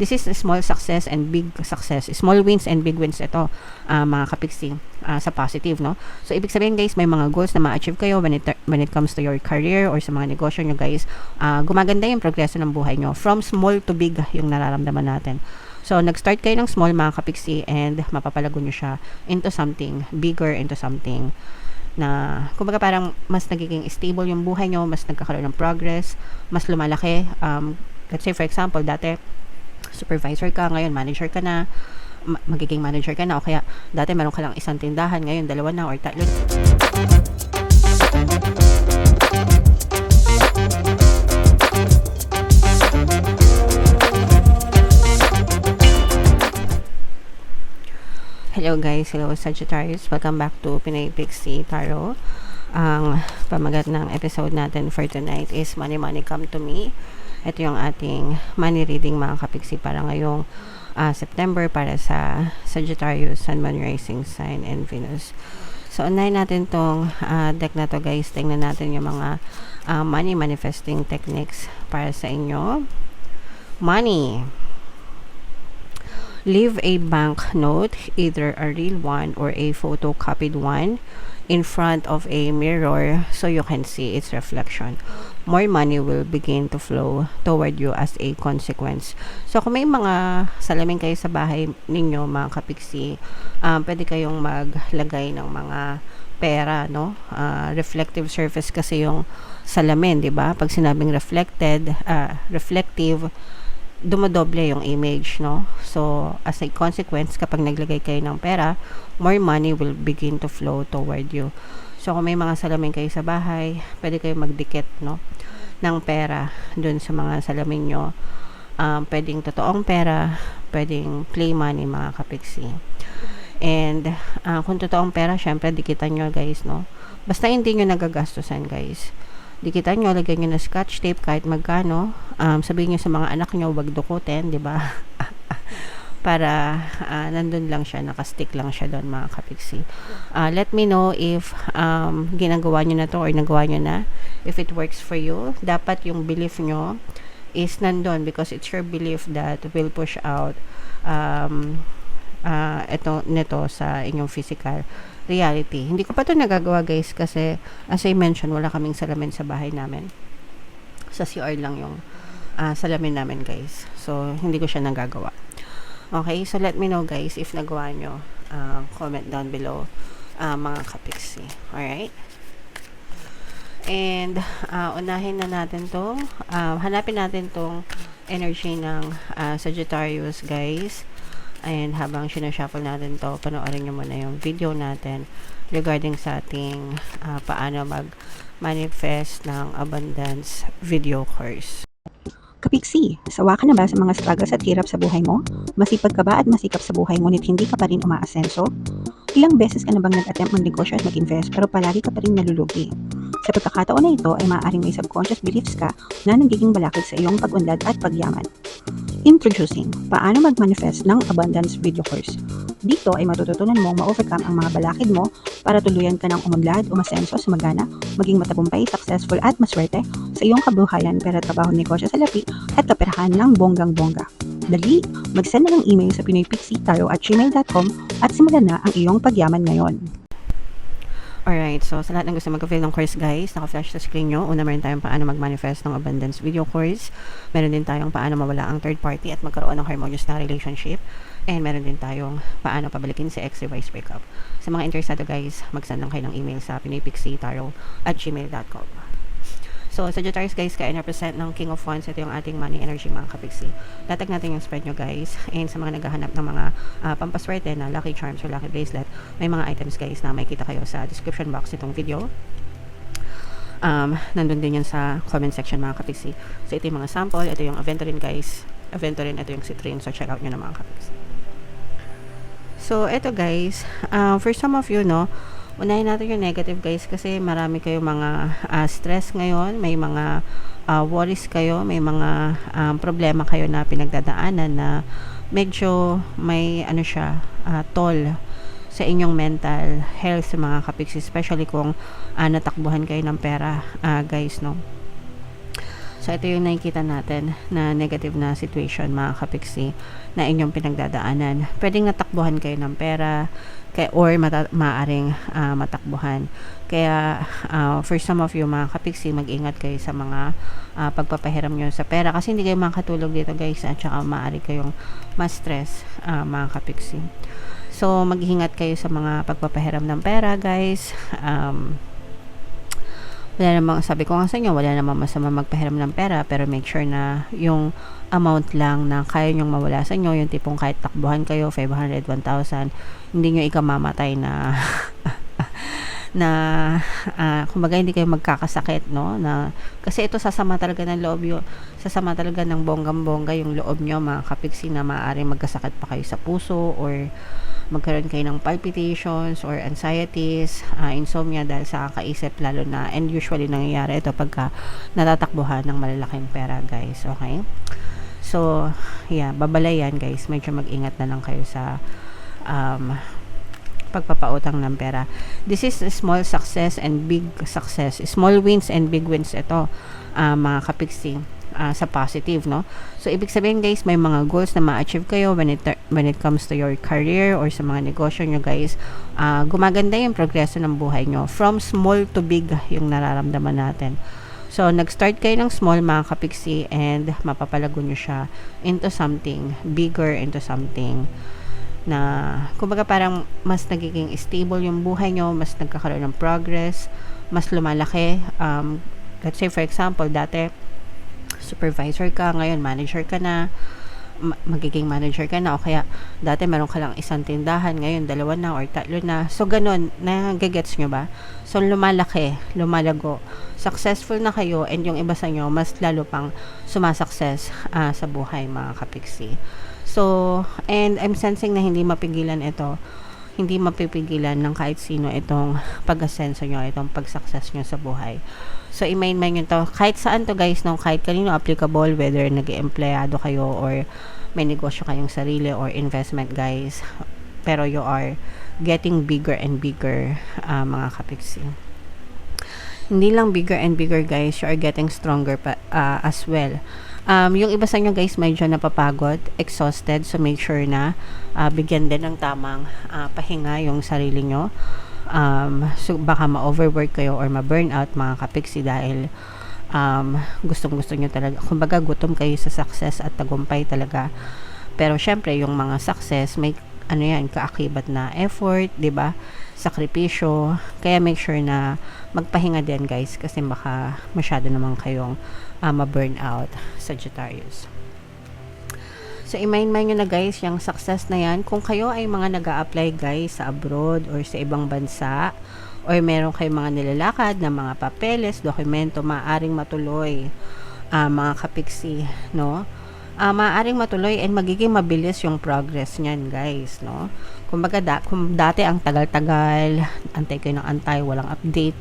This is a small success and big success. Small wins and big wins ito, mga kapiksi, sa positive, no? So, ibig sabihin guys, may mga goals na ma-achieve kayo when it comes to your career or sa mga negosyo nyo guys. Gumaganda yung progreso ng buhay nyo. From small to big yung nararamdaman natin. So, nag-start kayo ng small mga kapiksi and mapapalago nyo siya into something bigger, into something na, kumbaga parang mas nagiging stable yung buhay nyo, mas nagkakaroon ng progress, mas lumalaki. Let's say for example, dati supervisor ka, ngayon manager ka na, magiging manager ka na, o kaya dati meron ka lang isang tindahan, ngayon 2 na or 3. Hello guys, hello Sagittarius, welcome back to Pinoy Pixie Tarot. Ang pamagat ng episode natin for tonight is Money Money Come to Me. Ito yung ating money reading mga kapiksi para ngayong September para sa Sagittarius, Sun, Moon, Rising Sign, and Venus. So, unahin natin tong deck na to guys. Tingnan natin yung mga money manifesting techniques para sa inyo. Money. Leave a bank note, either a real one or a photocopied one, in front of a mirror so you can see its reflection. More money will begin to flow toward you as a consequence. So, kung may mga salamin kayo sa bahay ninyo, mga kapiksi, pwede kayong maglagay ng mga pera, no? Reflective surface kasi yung salamin, di ba? Pag sinabing reflective, dumodoble yung image, no? So, as a consequence, kapag naglagay kayo ng pera, more money will begin to flow toward you. So, kung may mga salamin kayo sa bahay, pwede kayo magdikit, no, ng pera dun sa mga salamin nyo. Pwedeng totoong pera, pwedeng play money, mga kapiksi. And, kung totoong pera, syempre, dikitan nyo, guys, no? Basta hindi nyo nagagastusan, guys. Dikitan nyo, lagyan nyo na scotch tape kahit magkano. Sabihin nyo sa mga anak nyo, wag dukutin, di ba? Para nandun lang siya, nakastick lang siya doon, mga kapiksi. Let me know if ginagawa nyo na to or nagawa nyo na, if it works for you. Dapat yung belief nyo is nandun because it's your belief that will push out nito sa inyong physical reality. Hindi ko pa to nagagawa guys kasi as I mentioned, wala kaming salamin sa bahay namin. Sa CR lang yung salamin namin guys. So, hindi ko siya nagagawa. Okay, so let me know guys if nagawa nyo. Comment down below, mga kapiksi. Alright? And unahin na natin tong hanapin natin tong energy ng Sagittarius guys. And habang sinashuffle natin to, panoorin nyo muna yung video natin regarding sa ating paano mag-manifest ng abundance video course. Kapiksi, sawa ka na ba sa mga struggles at hirap sa buhay mo? Masipag ka ba at masikap sa buhay ngunit hindi ka pa rin umaasenso? Ilang beses ka na bang nag-attempt mag-negosyo at mag-invest pero palagi ka pa rin nalulugi? Sa pagkakataon na ito ay maaaring may subconscious beliefs ka na nagiging balakid sa iyong pag-unlad at pagyaman. Introducing, paano mag-manifest ng abundance video course. Dito ay matututunan mong ma-overcome ang mga balakid mo para tuluyan ka ng umunlad, umasenso, sumagana, maging matagumpay, successful at maswerte sa iyong kabuhayan, pera, trabaho, negosyo, salapi at kaperahan ng bonggang-bongga. Dali, mag-send na ng email sa pinoypixie@gmail.com at simulan na ang iyong pagyaman ngayon. Alright, so sa lahat ng gusto mag-avail ng course guys, naka-flash sa screen nyo. Una, meron tayong paano mag-manifest ng abundance video course. Meron din tayong paano mawala ang third party at magkaroon ng harmonious na relationship. And meron din tayong paano pabalikin si ex-revised breakup. Sa mga interesado guys, mag-send lang kayo ng email sa pinoypixie@gmail.com. So, Sagittarius guys, kaya na-present ng King of Wands. Ito yung ating money energy mga kapiksi. Latag natin yung spread nyo guys. And sa mga naghahanap ng mga pampaswerte na lucky charms or lucky bracelet, may mga items guys na makikita kayo sa description box nitong video. Nandun din yan sa comment section mga kapiksi. So, ito yung mga sample. Ito yung Aventurine guys. Aventurine, ito yung Citrine. So, check out nyo na mga kapiksi. So, ito guys, for some of you, no, unahin natin yung negative guys kasi marami kayong mga stress ngayon, may mga worries kayo, may mga problema kayo na pinagdadaanan na medyo may toll sa inyong mental health mga kapiksi, especially kung natakbuhan kayo ng pera guys, no. So, ito yung nakikita natin na negative na situation, mga kapiksi, na inyong pinagdadaanan. Pwedeng natakbuhan kayo ng pera, or maaring matakbuhan. Kaya, for some of you, mga kapiksi, mag-ingat kayo sa mga pagpapahiram nyo sa pera. Kasi hindi kayo makatulog dito, guys. At saka, maaari kayong ma-stress, mga kapiksi. So, mag-ingat kayo sa mga pagpapahiram ng pera, guys. Wala namang, sabi ko nga sa inyo, wala namang masama magpahiram ng pera, pero make sure na yung amount lang na kaya nyong mawala sa inyo, yung tipong kahit takbuhan kayo, 500, 1,000, hindi nyo ikamamatay na kumbaga hindi kayo magkakasakit, no? Kasi ito sasama talaga ng loob yun, sasama talaga ng bonggam-bongga yung loob nyo, mga kapiksi, na maaaring magkasakit pa kayo sa puso, or magkaroon kayo ng palpitations or anxieties, insomnia dahil sa kakaisip, lalo na, and usually nangyayari ito pagka natatakbuhan ng malalaking pera, guys. Okay? So, yeah, babalayan, guys. Medyo mag-ingat na lang kayo sa pagpapautang ng pera. This is a small success and big success. Small wins and big wins ito, mga kapiksi. Sa positive, no? So, ibig sabihin, guys, may mga goals na ma-achieve kayo when it comes to your career or sa mga negosyo nyo, guys. Gumaganda yung progreso ng buhay nyo. From small to big yung nararamdaman natin. So, nag-start kayo ng small, mga kapiksi, and mapapalago nyo siya into something bigger, into something na, kumbaga, parang mas nagiging stable yung buhay nyo, mas nagkakaroon ng progress, mas lumalaki. Let's say, for example, dati supervisor ka, ngayon manager ka na, magiging manager ka na, o kaya dati meron ka lang isang tindahan, ngayon 2 na or 3 na. So, ganun, nagigets nyo ba? So, lumalaki, lumalago, successful na kayo, and yung iba sa nyo, mas lalo pang sumasukses sa buhay, mga kapiksi. So, and I'm sensing na hindi mapigilan ito, hindi mapipigilan ng kahit sino itong pag-asenso nyo, itong pag-success nyo sa buhay. So, i-main nyo to. Kahit saan to, guys, no? Kahit kanino applicable, whether nag-empleyado kayo or may negosyo kayong sarili or investment, guys. Pero you are getting bigger and bigger, mga kapiksi. Hindi lang bigger and bigger, guys. You are getting stronger as well. Yung iba sa inyo, guys, medyo napapagod, exhausted. So, make sure na bigyan din ng tamang pahinga yung sarili nyo. So, baka ma-overwork kayo or ma-burnout, mga kapiksi, dahil gustong-gusto nyo talaga. Kumbaga, gutom kayo sa success at tagumpay talaga. Pero, syempre, yung mga success, may kaakibat na effort, 'di ba? Sakripisyo. Kaya make sure na magpahinga din, guys, kasi baka masyado naman kayong ma-burnout, Sagittarius. So, i-mind nyo na, guys, yung success na yan. Kung kayo ay mga nag-a-apply, guys, sa abroad or sa ibang bansa, or meron kayong mga nilalakad na mga papeles, dokumento, maaaring matuloy, mga kapiksi, no? Maaaring matuloy and magiging mabilis yung progress niyan, guys, no? Kumbaga, kung dati ang tagal-tagal, antay kayo ng antay, walang update.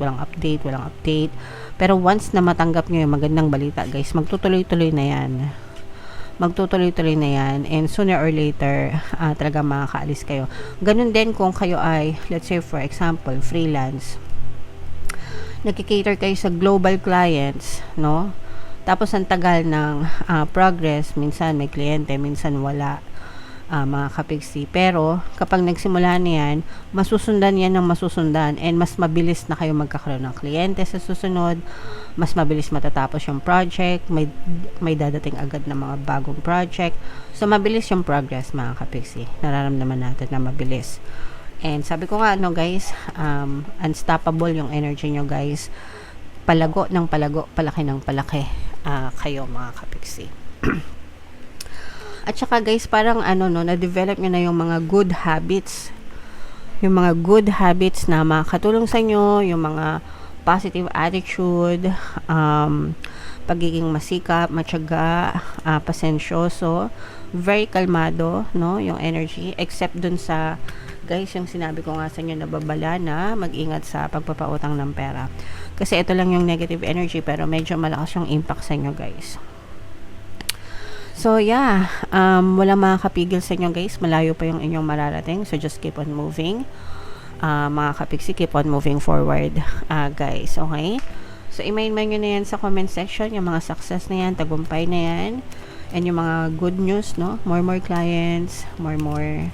Pero once na matanggap nyo yung magandang balita, guys, magtutuloy-tuloy na yan. And sooner or later, talaga makakaalis kayo. Ganun din kung kayo ay, let's say, for example, freelance. Nagkikater kayo sa global clients, no? Tapos ang tagal ng progress, minsan may kliyente, minsan wala, mga kapiksi. Pero kapag nagsimula na yan, masusundan yan ng masusundan, and mas mabilis na kayo magkakaroon ng kliyente sa susunod, mas mabilis matatapos yung project, may dadating agad na mga bagong project. So, mabilis yung progress, mga kapiksi. Nararamdaman natin na mabilis. And sabi ko nga, guys, unstoppable yung energy nyo, guys. Palago ng palago, palaki ng palaki kayo, mga kapiksi. At saka, guys, parang na-develop nyo na yung mga good habits. Yung mga good habits na makatulong sa inyo, yung mga positive attitude, pagiging masikap, matyaga, pasensyoso, very kalmado, no, yung energy, except dun sa, guys, yung sinabi ko nga sa inyo, nababala na mag-ingat sa pagpapautang ng pera. Kasi ito lang yung negative energy, pero medyo malakas yung impact sa inyo, guys. So, yeah, walang makakapigil sa inyo, guys. Malayo pa yung inyong mararating. So, just keep on moving. Mga kapiksi, keep on moving forward, guys. Okay? So, i-main nyo na yan sa comment section, yung mga success na yan, tagumpay na yan, and yung mga good news, no? More clients, more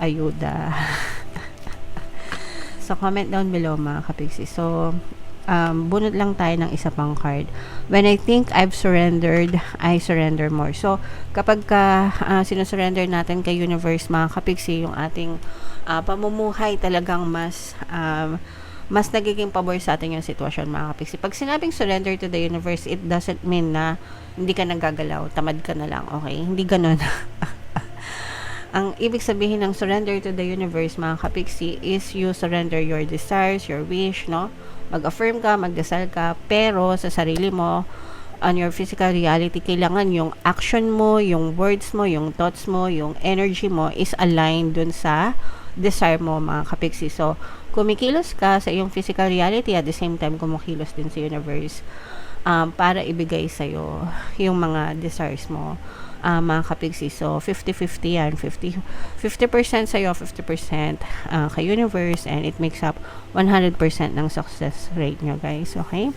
ayuda. So, comment down below mga kapiksi. So, bunot lang tayo ng isa pang card. When I think I've surrendered, I surrender more. So, kapag sinusurrender natin kay universe mga kapiksi, yung ating pamumuhay talagang mas nagiging pabor sa atin yung sitwasyon mga kapiksi. Pag sinabing surrender to the universe, it doesn't mean na hindi ka nagagalaw, tamad ka na lang, okay? Hindi ganun. Ang ibig sabihin ng surrender to the universe mga kapiksi is you surrender your desires, your wish, no? Mag-affirm ka, magdasal ka, pero sa sarili mo, on your physical reality, kailangan yung action mo, yung words mo, yung thoughts mo, yung energy mo is aligned dun sa desire mo mga kapiksi. So, kumikilos ka sa iyong physical reality at the same time kumikilos din sa universe para ibigay sa'yo yung mga desires mo mga kapiksi. So 50-50 yan, 50% sa'yo, 50% kay universe, and it makes up 100% ng success rate nyo guys, okay?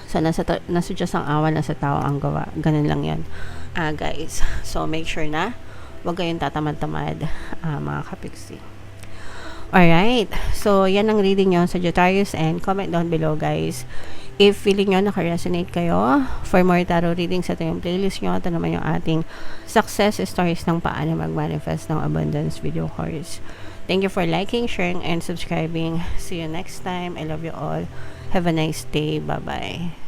So nasa Diyos ang awa, nasa tao ang gawa, ganun lang yan guys. So make sure na huwag kayong tatamad-tamad mga kapiksi. Alright, so yan ang reading nyo, Sagittarius, and comment down below guys if feeling nyo naka-resonate kayo. For more tarot readings, ito yung playlist nyo, ito naman yung ating success stories ng paano mag-manifest ng abundance video course. Thank you for liking, sharing, and subscribing. See you next time. I love you all. Have a nice day. Bye-bye.